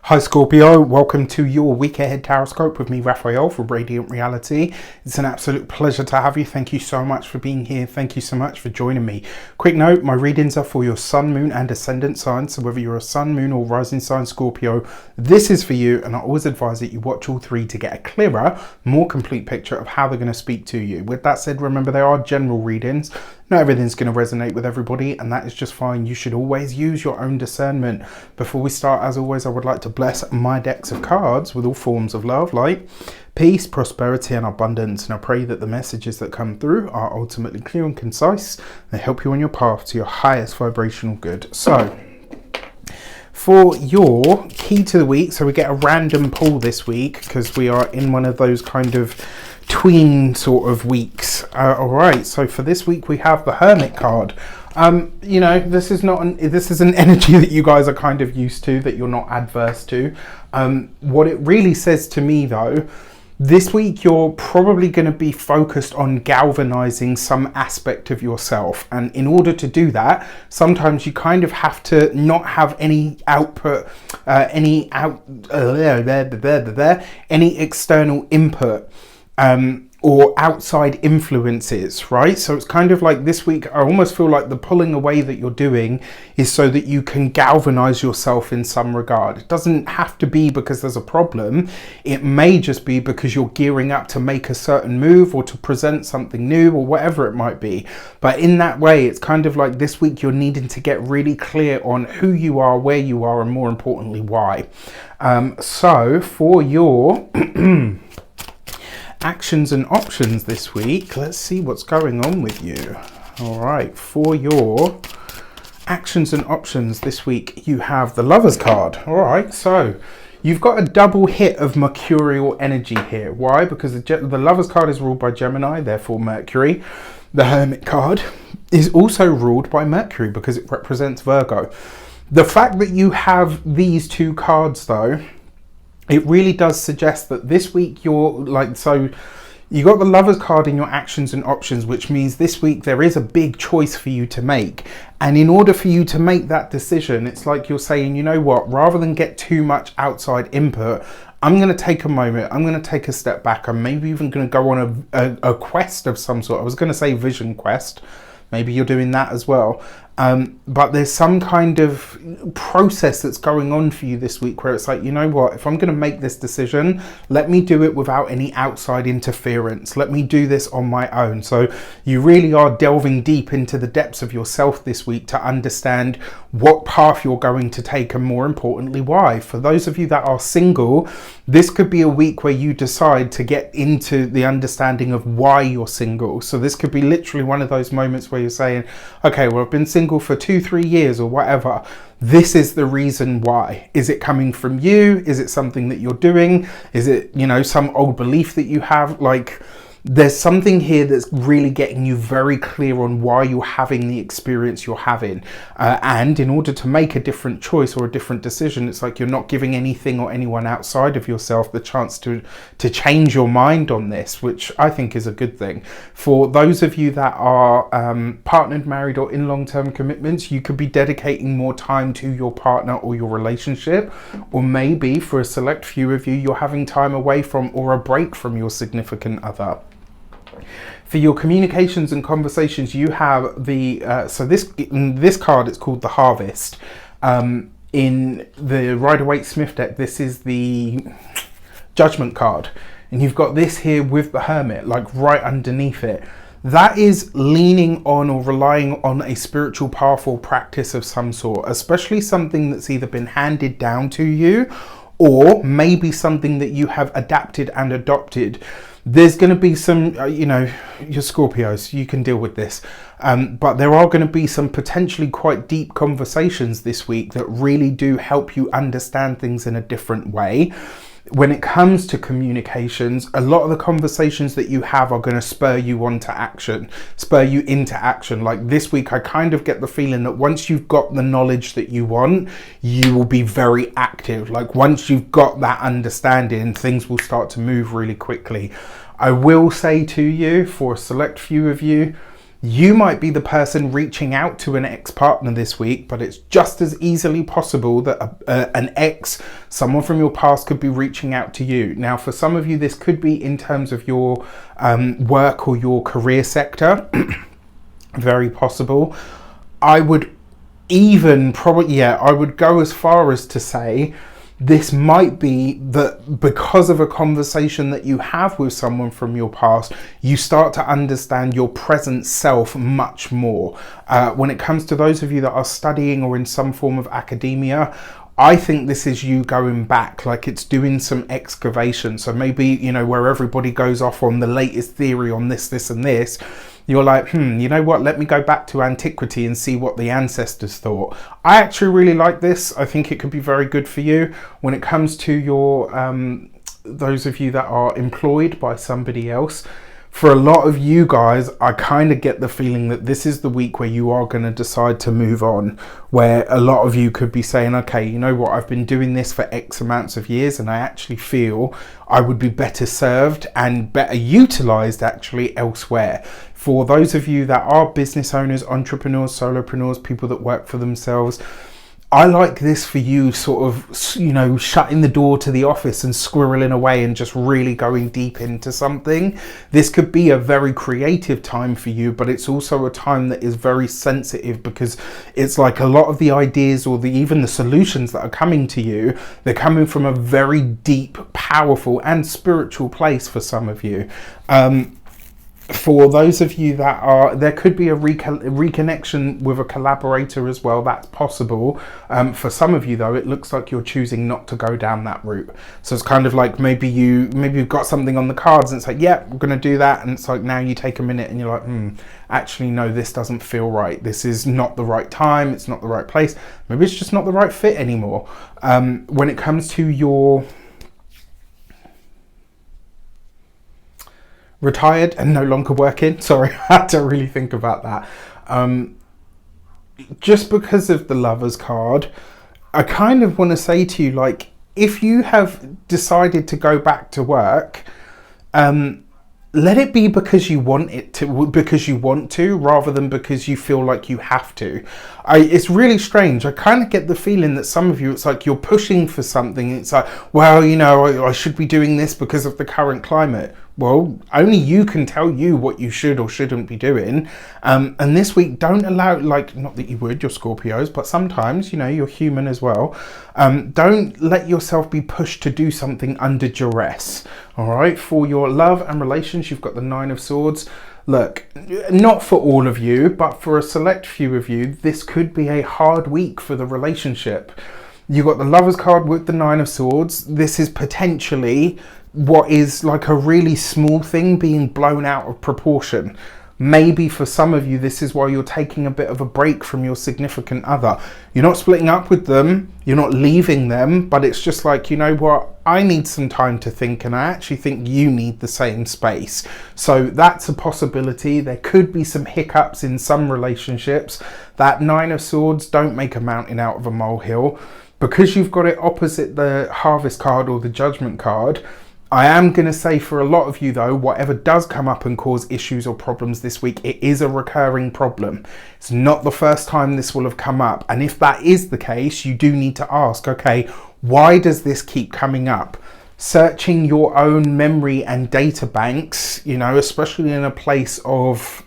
Hi Scorpio, welcome to your week ahead tarot with me, Raphael, for Reydiant Reality. It's an absolute pleasure to have you. Thank you so much for being here. Thank you so much for joining me. Quick note, my readings are for your sun, moon and ascendant signs. So whether you're a sun, moon or rising sign Scorpio, this is for you. And I always advise that you watch all three to get a clearer, more complete picture of how they're going to speak to you. With that said, remember they are general readings. Not everything's going to resonate with everybody, and that is just fine. You should always use your own discernment. Before we start, as always, I would like to bless my decks of cards with all forms of love, light, peace, prosperity and abundance. And I pray that the messages that come through are ultimately clear and concise. They help you on your path to your highest vibrational good. So, for your key to the week, so we get a random pull this week because we are in one of those kind of tween sort of weeks. All right, so for this week we have the Hermit card. You know, this is an energy that you guys are kind of used to, that you're not adverse to. What it really says to me though, this week you're probably going to be focused on galvanizing some aspect of yourself, and in order to do that, sometimes you kind of have to not have any output, any external input or outside influences, right? So it's kind of like this week, I almost feel like the pulling away that you're doing is so that you can galvanize yourself in some regard. It doesn't have to be because there's a problem. It may just be because you're gearing up to make a certain move or to present something new or whatever it might be. But in that way, it's kind of like this week you're needing to get really clear on who you are, where you are, and more importantly, why. So for your actions and options this week, let's see what's going on with you. All right, for your actions and options this week, you have the Lovers card. All right, so you've got a double hit of mercurial energy here. Why? Because the Lovers card is ruled by Gemini, therefore Mercury. The Hermit card is also ruled by Mercury because it represents Virgo. The fact that you have these two cards though, it really does suggest that this week you're like, so you got the Lovers card in your actions and options, which means this week there is a big choice for you to make. And in order for you to make that decision, it's like you're saying, you know what, rather than get too much outside input, I'm going to take a moment, I'm going to take a step back. I'm maybe even going to go on a quest of some sort. I was going to say vision quest. Maybe you're doing that as well. But there's some kind of process that's going on for you this week where it's like, you know what, if I'm going to make this decision, let me do it without any outside interference. Let me do this on my own. So you really are delving deep into the depths of yourself this week to understand what path you're going to take, and more importantly, why. For those of you that are single, this could be a week where you decide to get into the understanding of why you're single. So this could be literally one of those moments where you're saying, okay, well, I've been single for 2-3 years or whatever. This is the reason why. Is it coming from you? Is it something that you're doing? Is it, you know, some old belief that you have? Like, there's something here that's really getting you very clear on why you're having the experience you're having. And in order to make a different choice or a different decision, it's like you're not giving anything or anyone outside of yourself the chance to change your mind on this, which I think is a good thing. For those of you that are partnered, married or in long-term commitments, you could be dedicating more time to your partner or your relationship. Or maybe for a select few of you, you're having time away from or a break from your significant other. For your communications and conversations, you have the in this card it's called the Harvest. In the Rider-Waite-Smith deck, this is the Judgment card, and you've got this here with the Hermit, like right underneath it. That is leaning on or relying on a spiritual path or practice of some sort, especially something that's either been handed down to you or maybe something that you have adapted and adopted. There's going to be some, you know, you're Scorpios, you can deal with this. But there are going to be some potentially quite deep conversations this week that really do help you understand things in a different way. When it comes to communications, a lot of the conversations that you have are going to spur you into action. Like this week, I kind of get the feeling that once you've got the knowledge that you want, you will be very active. Like once you've got that understanding, things will start to move really quickly. I will say to you, for a select few of you, You might be the person reaching out to an ex-partner this week, but it's just as easily possible that an ex, someone from your past, could be reaching out to you. Now, for some of you, this could be in terms of your work or your career sector. Very possible. I would even probably, I would go as far as to say this might be that because of a conversation that you have with someone from your past, you start to understand your present self much more. When it comes to those of you that are studying or in some form of academia, I think this is you going back, like it's doing some excavation. So maybe, you know, where everybody goes off on the latest theory on this, this and this, you're like, you know what, let me go back to antiquity and see what the ancestors thought. I actually really like this. I think it could be very good for you. When it comes to your, those of you that are employed by somebody else, for a lot of you guys, I kind of get the feeling that this is the week where you are going to decide to move on, where a lot of you could be saying, okay, you know what, I've been doing this for X amounts of years and I actually feel I would be better served and better utilized actually elsewhere. For those of you that are business owners, entrepreneurs, solopreneurs, people that work for themselves, I like this for you, sort of, you know, shutting the door to the office and squirreling away and just really going deep into something. This could be a very creative time for you, but it's also a time that is very sensitive, because it's like a lot of the ideas or even the solutions that are coming to you, they're coming from a very deep, powerful and spiritual place for some of you. For those of you that are, there could be a reconnection with a collaborator as well. That's possible. For some of you though, it looks like you're choosing not to go down that route. So it's kind of like maybe you've got something on the cards and it's like, yeah, we're going to do that. And it's like, now you take a minute and you're like, actually, no, this doesn't feel right. This is not the right time. It's not the right place. Maybe it's just not the right fit anymore. When it comes to your retired and no longer working, sorry, I had to really think about that. Just because of the Lovers card, I kind of want to say to you, like, if you have decided to go back to work, let it be because you want it to, because you want to, rather than because you feel like you have to. It's really strange. I kind of get the feeling that some of you, it's like you're pushing for something. It's like, well, you know, I should be doing this because of the current climate. Well, only you can tell you what you should or shouldn't be doing. And this week, don't allow, like, not that you would, you're Scorpios, but sometimes, you know, you're human as well. Don't let yourself be pushed to do something under duress. All right. For your love and relations, you've got the Nine of Swords. Look, not for all of you, but for a select few of you, this could be a hard week for the relationship. You got the Lovers card with the Nine of Swords. This is potentially what is like a really small thing being blown out of proportion. Maybe for some of you, this is why you're taking a bit of a break from your significant other. You're not splitting up with them, you're not leaving them, but it's just like, you know what, I need some time to think, and I actually think you need the same space. So that's a possibility. There could be some hiccups in some relationships. That Nine of Swords, don't make a mountain out of a molehill. Because you've got it opposite the Harvest card or the Judgment card, I am going to say for a lot of you though, whatever does come up and cause issues or problems this week, it is a recurring problem. It's not the first time this will have come up. And if that is the case, you do need to ask, okay, why does this keep coming up? Searching your own memory and data banks, you know, especially in a place of,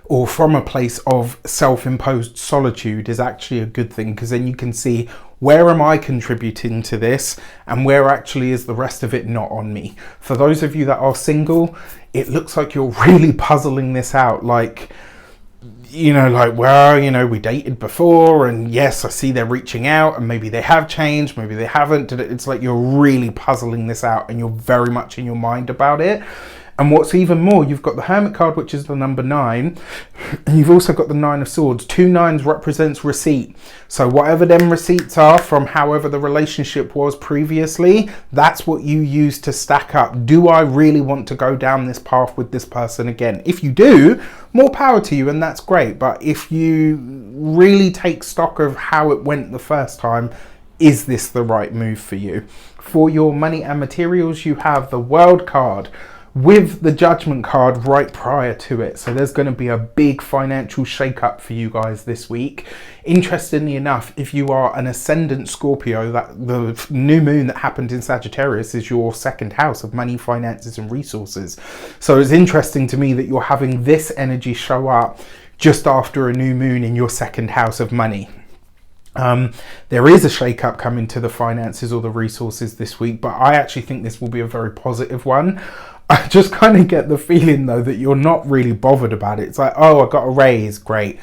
or from a place of self-imposed solitude, is actually a good thing, because then you can see, where am I contributing to this, and where actually is the rest of it not on me? For those of you that are single, it looks like you're really puzzling this out. Like, you know, like, well, you know, we dated before, and yes, I see they're reaching out, and maybe they have changed, maybe they haven't. It's like you're really puzzling this out, and you're very much in your mind about it. And what's even more, you've got the Hermit card, which is the number 9, and you've also got the Nine of Swords. 2 nines represents receipt. So whatever them receipts are from however the relationship was previously, that's what you use to stack up. Do I really want to go down this path with this person again? If you do, more power to you, and that's great. But if you really take stock of how it went the first time, is this the right move for you? For your money and materials, you have the World card, with the Judgment card right prior to it. So there's going to be a big financial shake-up for you guys this week. Interestingly enough, if you are an ascendant Scorpio, that the new moon that happened in Sagittarius is your second house of money, finances and resources. So it's interesting to me that you're having this energy show up just after a new moon in your second house of money. There is a shake-up coming to the finances or the resources this week, but I actually think this will be a very positive one. I just kind of get the feeling though that you're not really bothered about it. It's like, oh, I got a raise, great.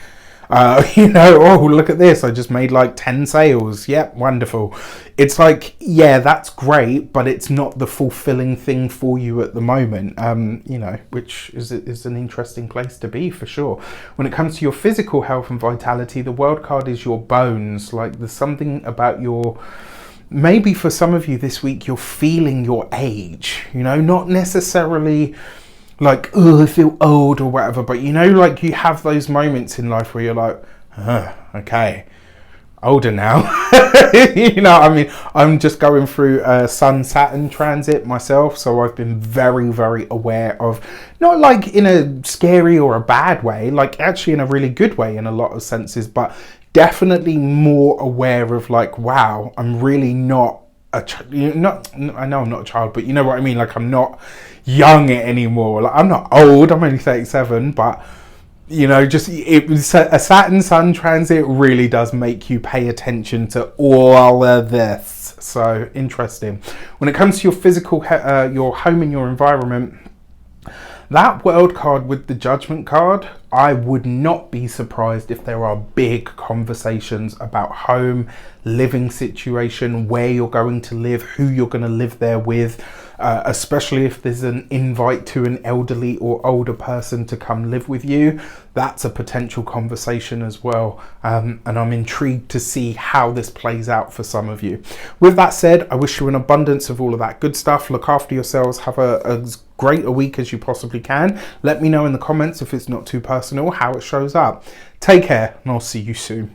You know, oh, look at this, I just made like 10 sales. Yep, wonderful. It's like, yeah, that's great, but it's not the fulfilling thing for you at the moment, you know, which is an interesting place to be for sure. When it comes to your physical health and vitality, the World card is your bones. Like there's something about your... Maybe for some of you this week, you're feeling your age, you know, not necessarily like, oh, I feel old or whatever, but you know, like you have those moments in life where you're like, okay, older now. You know, I mean, I'm just going through a Sun-Saturn transit myself, so I've been very, very aware of, not like in a scary or a bad way, like actually in a really good way in a lot of senses, but definitely more aware of like, wow, I'm really not I know I'm not a child, but you know what I mean, like I'm not young anymore. Like I'm not old, I'm only 37, but you know, just a Saturn Sun transit really does make you pay attention to all of this. So interesting. When it comes to your physical, your home and your environment, that World card with the Judgment card, I would not be surprised if there are big conversations about home, living situation, where you're going to live, who you're going to live there with, especially if there's an invite to an elderly or older person to come live with you. That's a potential conversation as well. And I'm intrigued to see how this plays out for some of you. With that said, I wish you an abundance of all of that good stuff. Look after yourselves. Have as great a week as you possibly can. Let me know in the comments if it's not too personal how it shows up. Take care and I'll see you soon.